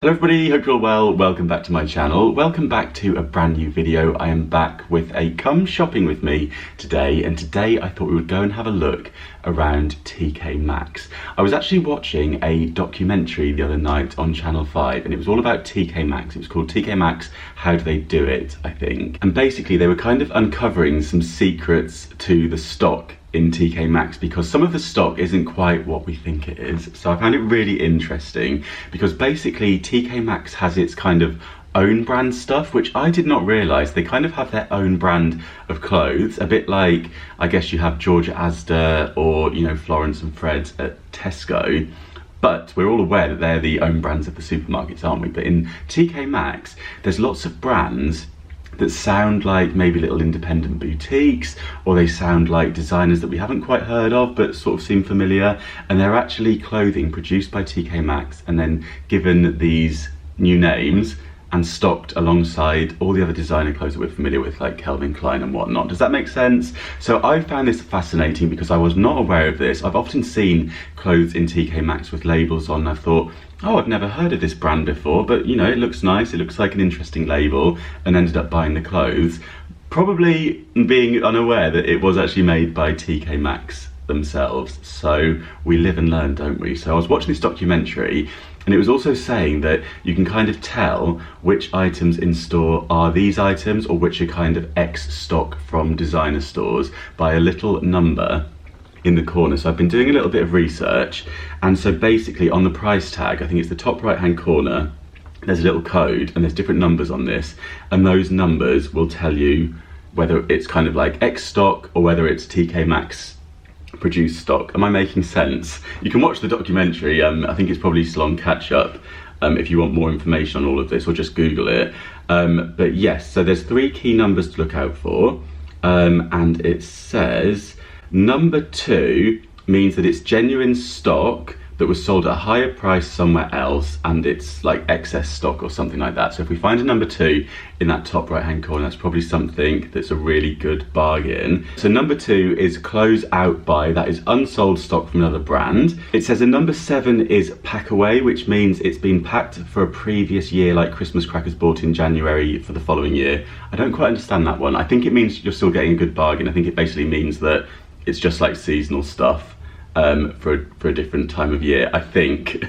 Hello everybody, hope you're all well. Welcome back to my channel. Welcome back to a brand new video. I am back with a come shopping with me today, and today I thought we would go and have a look around TKMaxx. I was actually watching a documentary the other night on Channel 5 and it was all about TKMaxx. It was called TKMaxx, How Do They Do It, I think. And basically they were kind of uncovering some secrets to the stock in TKMaxx because some of the stock isn't quite what we think it is. So I found it really interesting because basically TKMaxx has its kind of own brand stuff, which I did not realise. They kind of have their own brand of clothes, a bit like, I guess you have Georgia Asda or, you know, Florence and Fred's at Tesco. But we're all aware that they're the own brands of the supermarkets, aren't we? But in TKMaxx, there's lots of brands that sound like maybe little independent boutiques, or they sound like designers that we haven't quite heard of but sort of seem familiar, and they're actually clothing produced by TKMaxx and then given these new names and stocked alongside all the other designer clothes that we're familiar with, like Calvin Klein and whatnot. Does that make sense? So I found this fascinating because I was not aware of this. I've often seen clothes in TKMaxx with labels on and I thought, oh, I've never heard of this brand before, but you know, it looks nice, it looks like an interesting label, and ended up buying the clothes, probably being unaware that it was actually made by TKMaxx themselves. So we live and learn, don't we? So I was watching this documentary and it was also saying that you can kind of tell which items in store are these items or which are kind of ex-stock from designer stores by a little number in the corner. So I've been doing a little bit of research, and so basically on the price tag, I think it's the top right hand corner, there's a little code and there's different numbers on this, and those numbers will tell you whether it's kind of like X stock or whether it's TKMaxx produced stock. Am I making sense? You can watch the documentary. I think it's probably still on catch up if you want more information on all of this, or just Google it. But yes, so there's 3 key numbers to look out for, and it says number 2 means that it's genuine stock that was sold at a higher price somewhere else, and it's like excess stock or something like that. So if we find a number 2 in that top right hand corner, that's probably something that's a really good bargain. So number 2 is close out by, that is unsold stock from another brand. It says a number 7 is pack away, which means it's been packed for a previous year, like Christmas crackers bought in January for the following year. I don't quite understand that one. I think it means you're still getting a good bargain. I think it basically means that it's just like seasonal stuff for a different time of year, I think.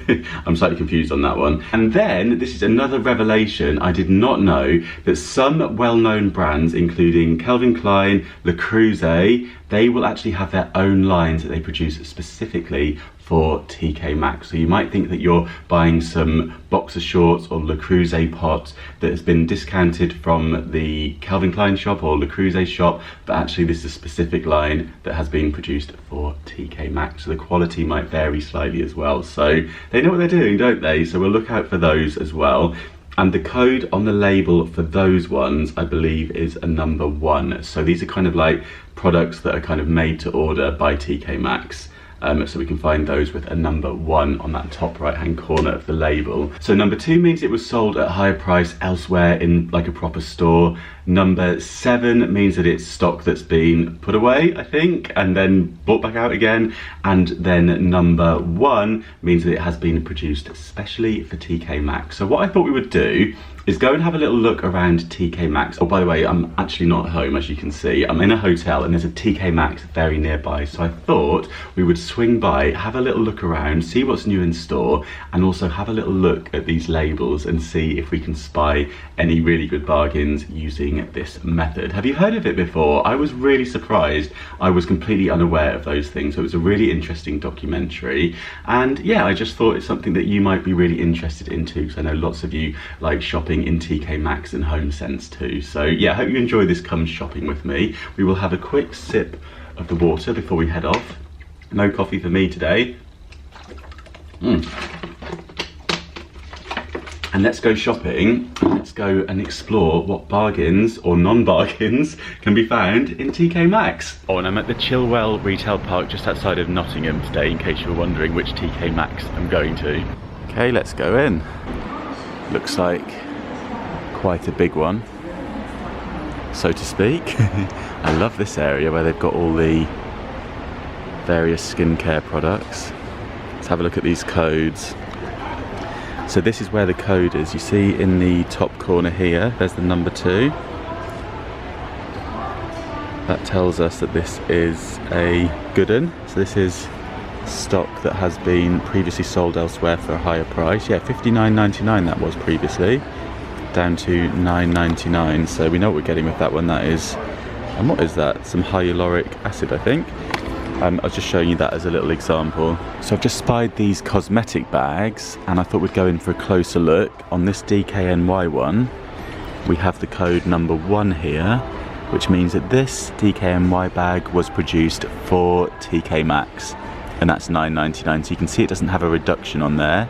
I'm slightly confused on that one. And then this is another revelation. I did not know that some well-known brands, including Calvin Klein, Le Creuset, they will actually have their own lines that they produce specifically for TKMaxx. So you might think that you're buying some boxer shorts or Le Creuset pot that has been discounted from the Calvin Klein shop or Le Creuset shop, but actually this is a specific line that has been produced for TKMaxx. So the quality might vary slightly as well. So they know what they're doing, don't they? So we'll look out for those as well. And the code on the label for those ones, I believe, is a number 1. So these are kind of like products that are kind of made to order by TKMaxx. So we can find those with a number 1 on that top right hand corner of the label. So number 2 means it was sold at a higher price elsewhere in like a proper store. Number 7 means that it's stock that's been put away, I think, and then brought back out again. And then number 1 means that it has been produced especially for TKMaxx. So what I thought we would do is go and have a little look around TKMaxx. Oh, by the way, I'm actually not at home, as you can see. I'm in a hotel and there's a TKMaxx very nearby. So I thought we would swing by, have a little look around, see what's new in store, and also have a little look at these labels and see if we can spy any really good bargains using this method. Have you heard of it before? I was really surprised. I was completely unaware of those things. So it was a really interesting documentary. And yeah, I just thought it's something that you might be really interested in too, because I know lots of you like shopping in TKMaxx and HomeSense too. So yeah, I hope you enjoy this come shopping with me. We will have a quick sip of the water before we head off. No coffee for me today. And let's go shopping. Let's go and explore what bargains or non-bargains can be found in TKMaxx. Oh, and I'm at the Chilwell Retail Park just outside of Nottingham today, in case you were wondering which TKMaxx I'm going to. Okay, let's go in. Looks like quite a big one, so to speak. I love this area where they've got all the various skincare products. Let's have a look at these codes. So this is where the code is. You see in the top corner here, there's the number 2. That tells us that this is a good one. So this is stock that has been previously sold elsewhere for a higher price. Yeah, $59.99 that was previously, down to $9.99. So we know what we're getting with that one. That is, and what is that? Some hyaluronic acid, I think. I was just showing you that as a little example. So I've just spied these cosmetic bags, and I thought we'd go in for a closer look. On this DKNY one, we have the code number 1 here, which means that this DKNY bag was produced for TKMaxx, and that's $9.99. So you can see it doesn't have a reduction on there,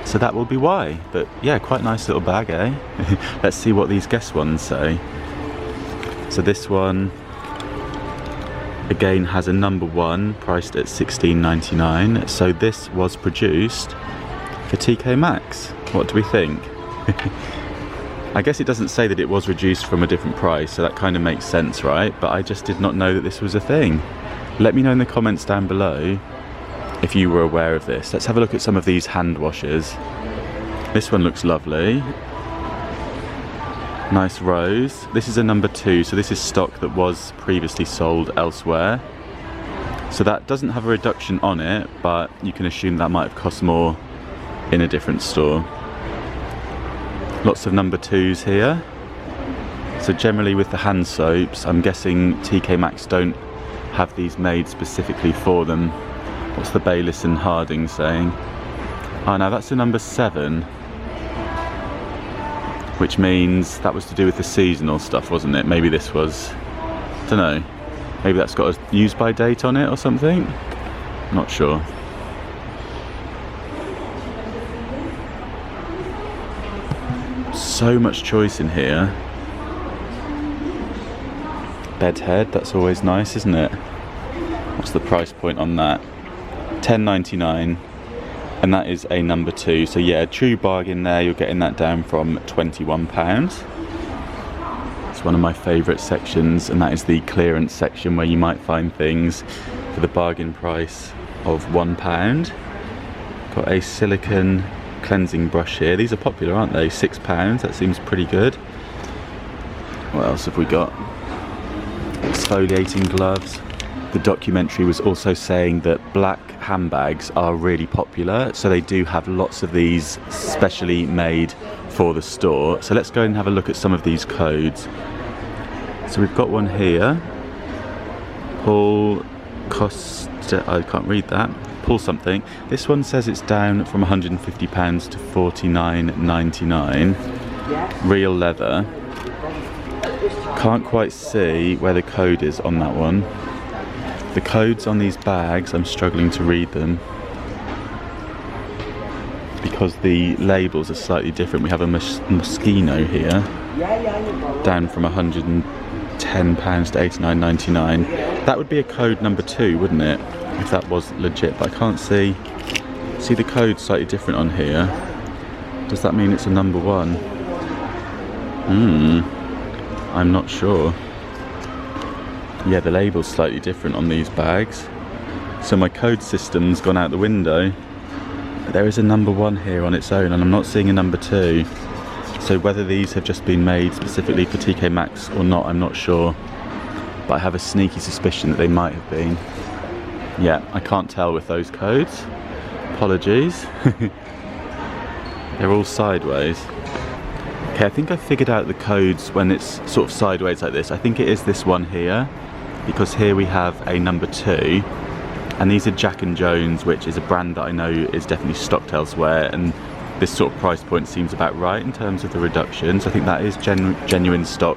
so that will be why. But yeah, quite nice little bag, eh? Let's see what these guest ones say. So this one again has a number 1 priced at $16.99. So this was produced for TKMaxx. What do we think? I guess it doesn't say that it was reduced from a different price, so that kind of makes sense, right? But I just did not know that this was a thing. Let me know in the comments down below if you were aware of this. Let's have a look at some of these hand washers. This one looks lovely. Nice rose. This is a number 2, so this is stock that was previously sold elsewhere. So that doesn't have a reduction on it, but you can assume that might have cost more in a different store. Lots of number 2s here. So generally with the hand soaps, I'm guessing TKMaxx don't have these made specifically for them. What's the Bayliss and Harding saying? Oh no, that's a number 7. Which means that was to do with the seasonal stuff, wasn't it? Maybe this was, I don't know, maybe that's got a use by date on it or something? Not sure. So much choice in here. Bed head, that's always nice, isn't it? What's the price point on that? $10.99, and that is a number 2. So yeah, true bargain there. You're getting that down from £21. It's one of my favourite sections, and that is the clearance section, where you might find things for the bargain price of £1. Got a silicone cleansing brush here. These are popular, aren't they? £6. That seems pretty good. What else have we got? Exfoliating gloves. The documentary was also saying that black handbags are really popular, so they do have lots of these specially made for the store. So let's go and have a look at some of these codes. So we've got one here. Paul Costa, I can't read that. Paul something. This one says it's down from £150 to $49.99. Real leather. Can't quite see where the code is on that one. The codes on these bags, I'm struggling to read them because the labels are slightly different. We have a Moschino here, down from £110 to $89.99. That would be a code number 2, wouldn't it? If that was legit, but I can't see the code slightly different on here. Does that mean it's a number 1? I'm not sure. Yeah, the label's slightly different on these bags, so my code system's gone out the window. But there is a number 1 here on its own, and I'm not seeing a number 2. So whether these have just been made specifically for TKMaxx or not, I'm not sure, but I have a sneaky suspicion that they might have been. Yeah, I can't tell with those codes. Apologies. They're all sideways. Okay, I think I figured out the codes when it's sort of sideways like this. I think it is this one here, because here we have a number 2, and these are Jack & Jones, which is a brand that I know is definitely stocked elsewhere, and this sort of price point seems about right in terms of the reductions. I think that is genuine stock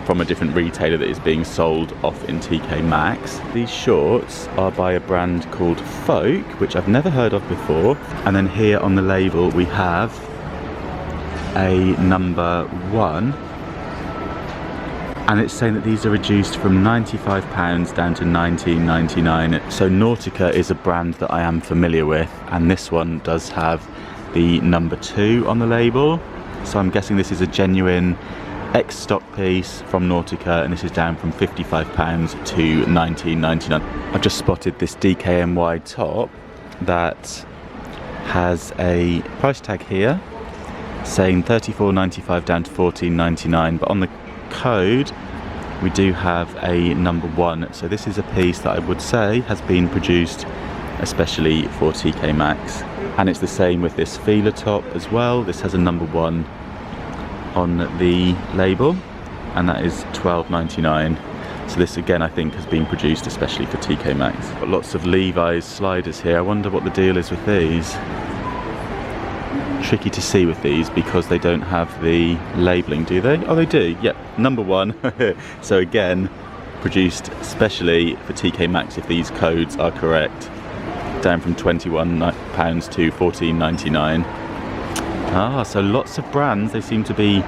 from a different retailer that is being sold off in TKMaxx. These shorts are by a brand called Folk, which I've never heard of before. And then here on the label we have a number 1, and it's saying that these are reduced from £95 down to $19.99. So Nautica is a brand that I am familiar with, and this one does have the number 2 on the label. So I'm guessing this is a genuine ex-stock piece from Nautica, and this is down from £55 to $19.99. I've just spotted this DKNY top that has a price tag here saying £34.95 down to £14.99, but on the code we do have a number 1, so this is a piece that I would say has been produced especially for TKMaxx, and it's the same with this feeler top as well. This has a number 1 on the label, and that is £12.99. So this again I think has been produced especially for TKMaxx. Got lots of Levi's sliders here. I wonder what the deal is with these. Tricky to see with these because they don't have the labelling, do they? Oh, they do, yep, number 1. So again, produced specially for TKMaxx if these codes are correct. Down from £21 to £14.99. Ah, so lots of brands they seem to be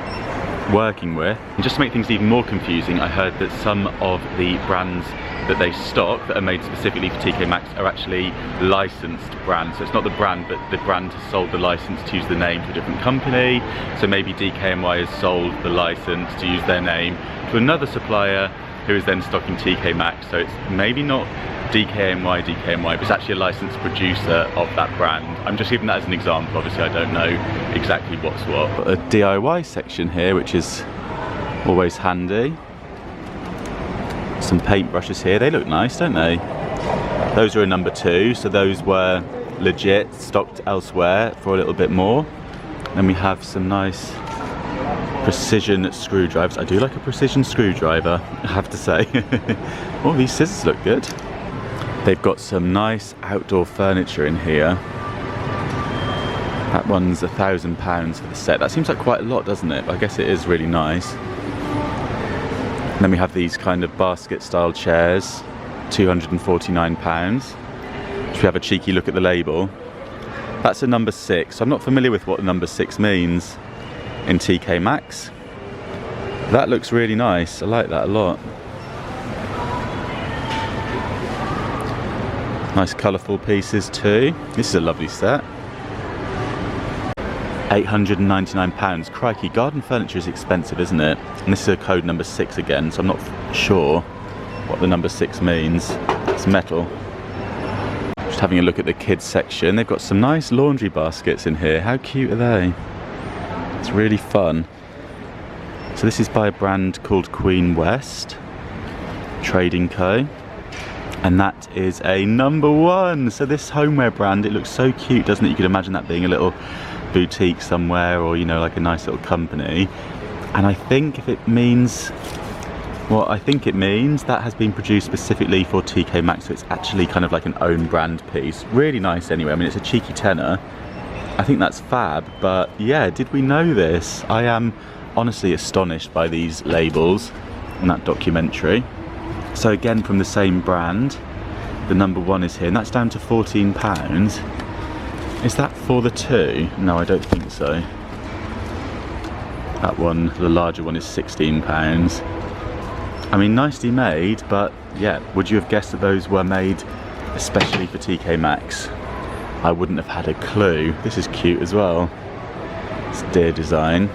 working with. And just to make things even more confusing, I heard that some of the brands that they stock that are made specifically for TKMaxx are actually licensed brands. So it's not the brand, but the brand has sold the license to use the name to a different company. So maybe DKNY has sold the license to use their name to another supplier who is then stocking TKMaxx. So it's maybe not DKNY, but it's actually a licensed producer of that brand. I'm just giving that as an example. Obviously I don't know exactly what's what. Got a DIY section here, which is always handy. Some paintbrushes here, they look nice, don't they? Those are a number 2, so those were legit, stocked elsewhere for a little bit more. Then we have some nice precision screwdrivers. I do like a precision screwdriver, I have to say. Oh, these scissors look good. They've got some nice outdoor furniture in here. That one's £1,000 for the set. That seems like quite a lot, doesn't it? But I guess it is really nice. And then we have these kind of basket style chairs, £249. Should we have a cheeky look at the label? That's a number 6. I'm not familiar with what the number 6 means in TKMaxx. That looks really nice. I like that a lot. Nice colourful pieces too. This is a lovely set. £899. Crikey, garden furniture is expensive, isn't it? And this is a code number 6 again, so I'm not sure what the number 6 means. It's metal. Just having a look at the kids section. They've got some nice laundry baskets in here. How cute are they? It's really fun. So this is by a brand called Queen West Trading Co. And that is a number 1. So this homeware brand, it looks so cute, doesn't it? You could imagine that being a little boutique somewhere, or you know, like a nice little company. And I think if it means what I think it means, that has been produced specifically for TKMaxx, so it's actually kind of like an own brand piece. Really nice anyway. I mean, it's a cheeky tenner. I think that's fab, but yeah, did we know this? I am honestly astonished by these labels in that documentary. So again, from the same brand, the number 1 is here, and that's down to £14. Is that for the 2? No, I don't think so. That one, the larger one, is £16. I mean, nicely made, but yeah, would you have guessed that those were made especially for TKMaxx? I wouldn't have had a clue. This is cute as well. It's deer design.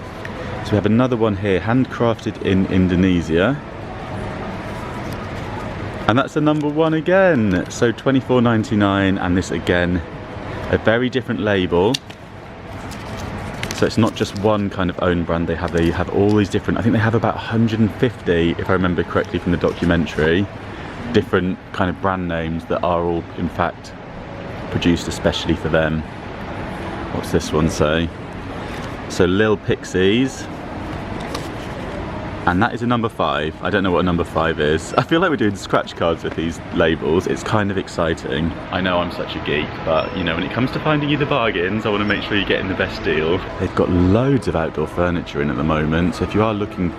So we have another one here, handcrafted in Indonesia. And that's a number 1 again. So £24.99, and this again, a very different label. So it's not just one kind of own brand they have all these different, I think they have about 150, if I remember correctly from the documentary, different kind of brand names that are all in fact produced especially for them. What's this one say? So Lil Pixies, and that is a number 5. I don't know what a number 5 is. I feel like we're doing scratch cards with these labels. It's kind of exciting. I know I'm such a geek, but you know, when it comes to finding you the bargains, I want to make sure you're getting the best deal. They've got loads of outdoor furniture in at the moment, so if you are looking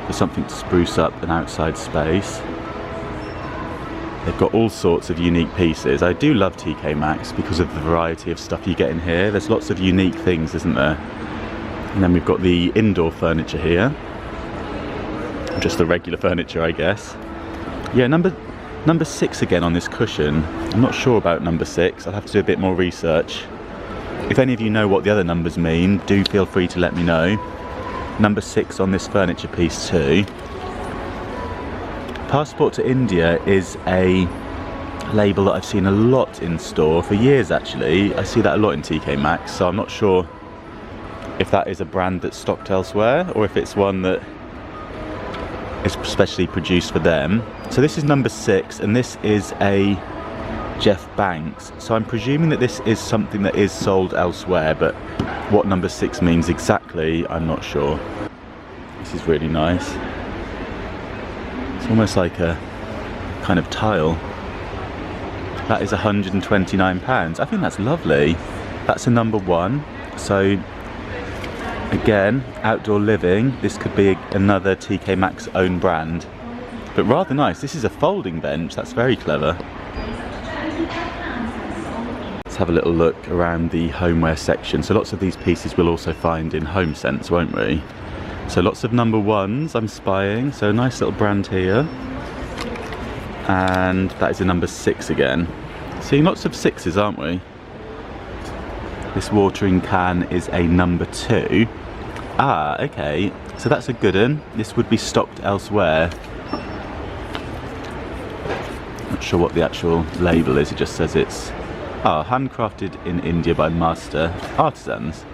for something to spruce up an outside space, they've got all sorts of unique pieces. I do love TKMaxx because of the variety of stuff you get in here. There's lots of unique things, isn't there? And then we've got the indoor furniture here. Just the regular furniture, I guess. Yeah, number 6 again on this cushion. I'm not sure about number 6. I'll have to do a bit more research. If any of you know what the other numbers mean, do feel free to let me know. Number 6 on this furniture piece too. Passport to India is a label that I've seen a lot in store for years actually. I see that a lot in TKMaxx, so I'm not sure if that is a brand that's stocked elsewhere or if it's one that is specially produced for them. So this is number 6 and this is a Jeff Banks. So I'm presuming that this is something that is sold elsewhere, but what number 6 means exactly, I'm not sure. This is really nice. It's almost like a kind of tile. That is £129. I think that's lovely. That's a number 1. So again, outdoor living. This could be another TKMaxx own brand, but rather nice. This is a folding bench. That's very clever. Let's have a little look around the homeware section. So lots of these pieces we'll also find in HomeSense, won't we? So lots of number 1s I'm spying. So a nice little brand here. And that is a number 6 again. Seeing lots of 6s, aren't we? This watering can is a number 2. Ah, okay. So that's a good one. This would be stocked elsewhere. Not sure what the actual label is. It just says it's handcrafted in India by master artisans.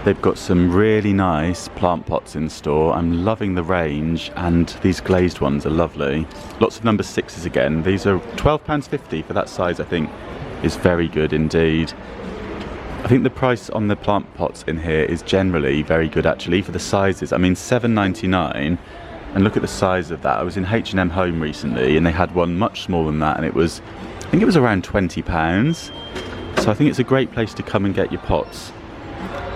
They've got some really nice plant pots in store. I'm loving the range, and these glazed ones are lovely. Lots of number 6s again. These are £12.50 for that size, I think, is very good indeed. I think the price on the plant pots in here is generally very good actually for the sizes. I mean, £7.99, and look at the size of that. I was in H&M Home recently and they had one much smaller than that, and it was, I think it was around £20. So I think it's a great place to come and get your pots.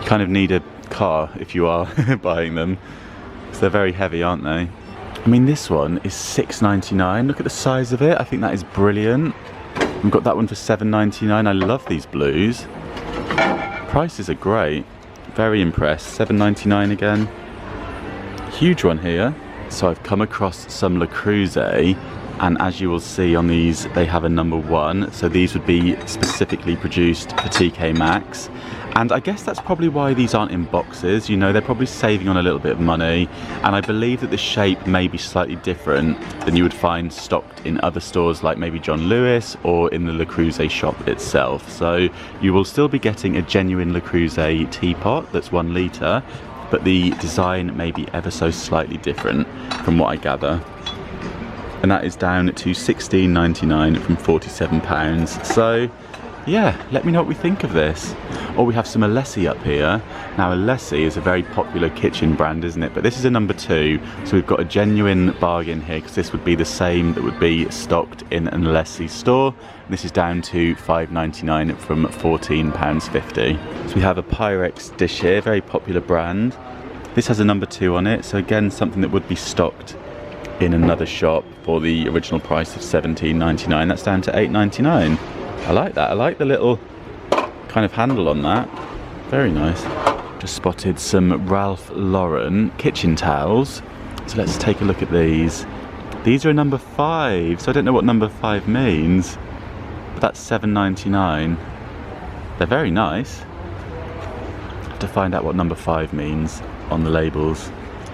You kind of need a car if you are buying them, because they're very heavy, aren't they? I mean, this one is £6.99. Look at the size of it. I think that is brilliant. We've got that one for £7.99. I love these blues. Prices are great. Very impressed. £7.99 again. Huge one here. So I've come across some Le Creuset, and as you will see on these, they have a number 1. So these would be specifically produced for TKMaxx. And I guess that's probably why these aren't in boxes. You know, they're probably saving on a little bit of money. And I believe that the shape may be slightly different than you would find stocked in other stores like maybe John Lewis or in the Le Creuset shop itself. So you will still be getting a genuine Le Creuset teapot that's 1 litre, but the design may be ever so slightly different from what I gather. And that is down to £16.99 from £47. So yeah, let me know what we think of this. Or we have some Alessi up here. Now Alessi is a very popular kitchen brand, isn't it? But this is a number 2, so we've got a genuine bargain here, because this would be the same that would be stocked in an Alessi store. This is down to £5.99 from £14.50. So we have a Pyrex dish here, very popular brand. This has a number 2 on it, so again something that would be stocked in another shop for the original price of £17.99. That's down to £8.99. I like that. I like the little kind of handle on that. Very nice. Just spotted some Ralph Lauren kitchen towels. So let's take a look at these. These are a number 5, so I don't know what number 5 means, but that's £7.99. They're very nice. Have to find out what number 5 means on the labels.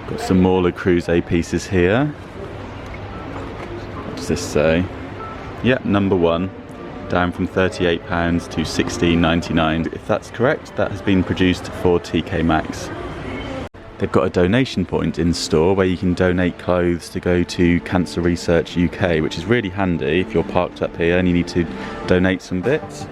Got some more Le Creuset pieces here. What does this say? Yep, number 1. Down from £38 to £16.99. If that's correct, that has been produced for TKMaxx. They've got a donation point in store where you can donate clothes to go to Cancer Research UK, which is really handy if you're parked up here and you need to donate some bits.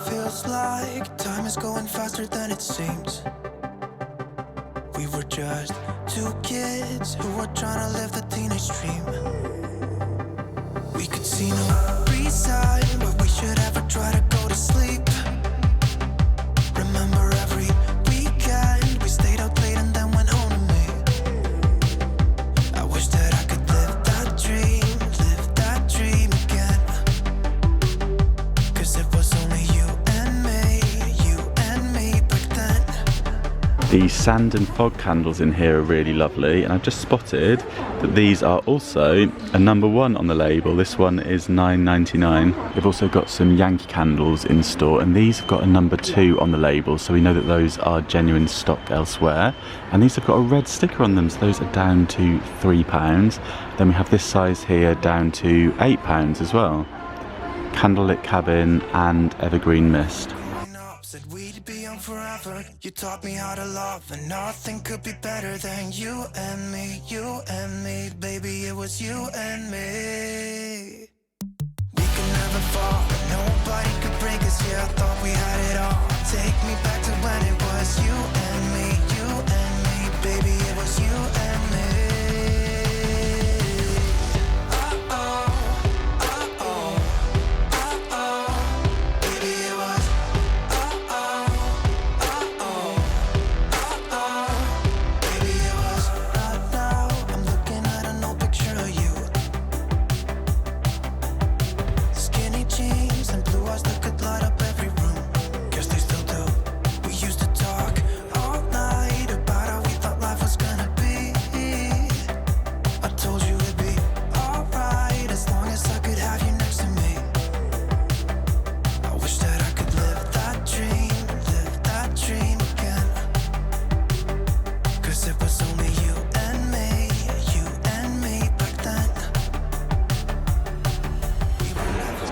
Feels like time is going faster than it seems. We were just 2 kids who were trying to live the teenage dream. We could see no reason why we should ever try to go to sleep. Remember every weekend we stayed out late and then went home to me. I wish that I could live that dream again. 'Cause it was only you and me back then. The sand and fog candles in here are really lovely, and I've just spotted that these are also a number 1 on the label. This one is £9.99. They've also got some Yankee candles in store, and these have got a number 2 on the label, so we know that those are genuine stock elsewhere. And these have got a red sticker on them, so those are down to £3. Then we have this size here down to £8 as well. Candlelit Cabin and Evergreen Mist. Said we'd be young forever. You taught me how to love, and nothing could be better than you and me, baby. It was you and me. We could never fall, and nobody could break us. Yeah, I thought we had it all. Take me back to when it was you and me, baby. It was you and me.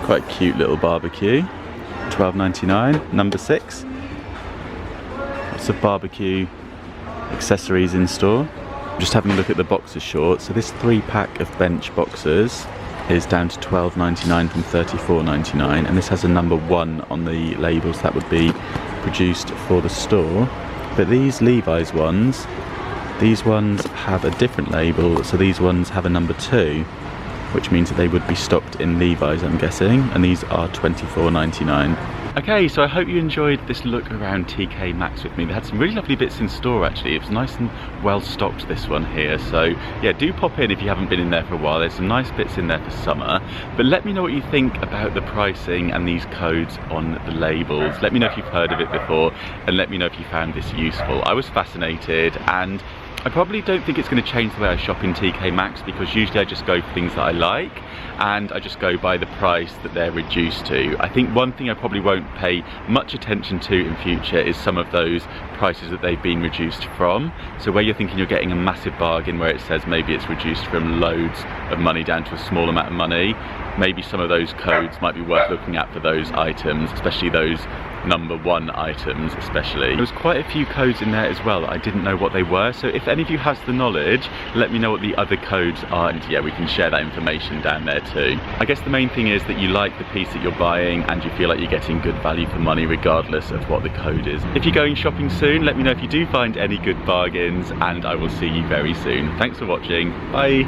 Quite a cute little barbecue, $12.99, number 6. Lots of barbecue accessories in store. I'm just having a look at the boxer shorts. So this 3-pack of bench boxers is down to $12.99 from $34.99, and this has a number 1 on the labels that would be produced for the store. But these Levi's ones, these ones have a different label, so these ones have a number 2. Which means that they would be stocked in Levi's, I'm guessing, and these are $24.99. Okay, so I hope you enjoyed this look around TKMaxx with me. They had some really lovely bits in store actually. It was nice and well stocked, this one here. So yeah, do pop in if you haven't been in there for a while. There's some nice bits in there for summer. But let me know what you think about the pricing and these codes on the labels. Let me know if you've heard of it before, and let me know if you found this useful. I was fascinated, and I probably don't think it's going to change the way I shop in TKMaxx, because usually I just go for things that I like and I just go by the price that they're reduced to. I think one thing I probably won't pay much attention to in future is some of those prices that they've been reduced from. So where you're thinking you're getting a massive bargain where it says maybe it's reduced from loads of money down to a small amount of money, maybe some of those codes might be worth looking at for those items, especially those number 1 items especially. There was quite a few codes in there as well that I didn't know what they were, so if any of you has the knowledge, let me know what the other codes are, and yeah, we can share that information down there too. I guess the main thing is that you like the piece that you're buying and you feel like you're getting good value for money regardless of what the code is. If you're going shopping soon, let me know if you do find any good bargains, and I will see you very soon. Thanks for watching. Bye.